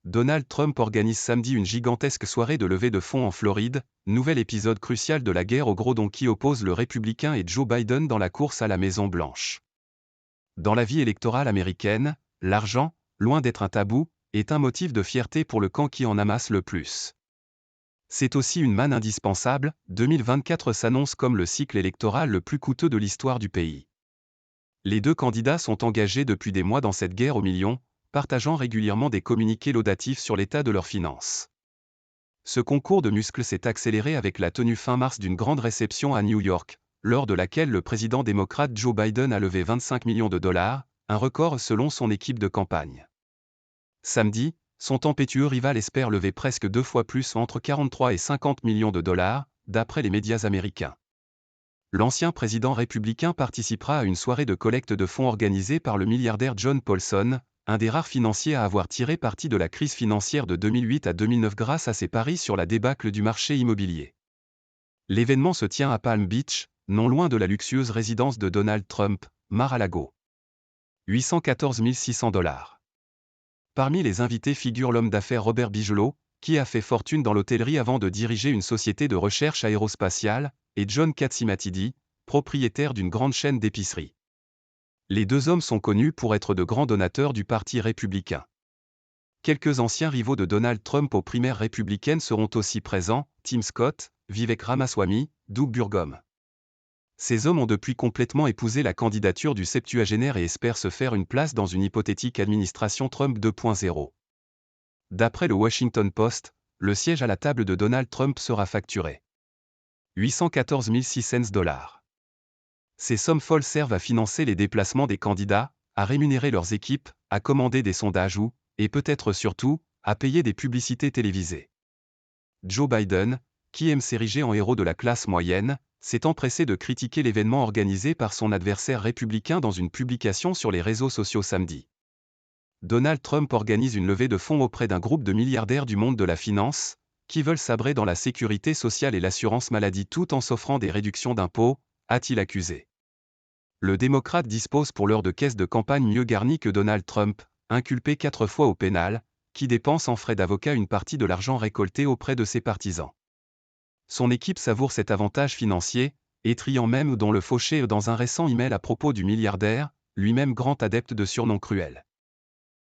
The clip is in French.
Donald Trump organise samedi une gigantesque soirée de levée de fonds en Floride, nouvel épisode crucial de la guerre au gros don qui oppose le républicain et Joe Biden dans la course à la Maison-Blanche. Dans la vie électorale américaine, l'argent, loin d'être un tabou, est un motif de fierté pour le camp qui en amasse le plus. C'est aussi une manne indispensable, 2024 s'annonce comme le cycle électoral le plus coûteux de l'histoire du pays. Les deux candidats sont engagés depuis des mois dans cette guerre aux millions, partageant régulièrement des communiqués laudatifs sur l'état de leurs finances. Ce concours de muscles s'est accéléré avec la tenue fin mars d'une grande réception à New York, lors de laquelle le président démocrate Joe Biden a levé 25 millions de dollars, un record selon son équipe de campagne. Samedi, son tempétueux rival espère lever presque 2 fois plus, entre 43 et 50 millions de dollars, d'après les médias américains. L'ancien président républicain participera à une soirée de collecte de fonds organisée par le milliardaire John Paulson, un des rares financiers à avoir tiré parti de la crise financière de 2008 à 2009 grâce à ses paris sur la débâcle du marché immobilier. L'événement se tient à Palm Beach, non loin de la luxueuse résidence de Donald Trump, Mar-a-Lago. 814 600 $. Parmi les invités figure l'homme d'affaires Robert Bigelow, qui a fait fortune dans l'hôtellerie avant de diriger une société de recherche aérospatiale, et John Catsimatidis, propriétaire d'une grande chaîne d'épicerie. Les deux hommes sont connus pour être de grands donateurs du Parti républicain. Quelques anciens rivaux de Donald Trump aux primaires républicaines seront aussi présents, Tim Scott, Vivek Ramaswamy, Doug Burgum. Ces hommes ont depuis complètement épousé la candidature du septuagénaire et espèrent se faire une place dans une hypothétique administration Trump 2.0. D'après le Washington Post, le siège à la table de Donald Trump sera facturé 814 600 $. Ces sommes folles servent à financer les déplacements des candidats, à rémunérer leurs équipes, à commander des sondages ou, et peut-être surtout, à payer des publicités télévisées. Joe Biden, qui aime s'ériger en héros de la classe moyenne, s'est empressé de critiquer l'événement organisé par son adversaire républicain dans une publication sur les réseaux sociaux samedi. Donald Trump organise une levée de fonds auprès d'un groupe de milliardaires du monde de la finance, qui veulent sabrer dans la sécurité sociale et l'assurance maladie tout en s'offrant des réductions d'impôts, a-t-il accusé. Le démocrate dispose pour l'heure de caisses de campagne mieux garnies que Donald Trump, inculpé 4 fois au pénal, qui dépense en frais d'avocat une partie de l'argent récolté auprès de ses partisans. Son équipe savoure cet avantage financier, étriant même dont le fauché dans un récent email à propos du milliardaire, lui-même grand adepte de surnoms cruels.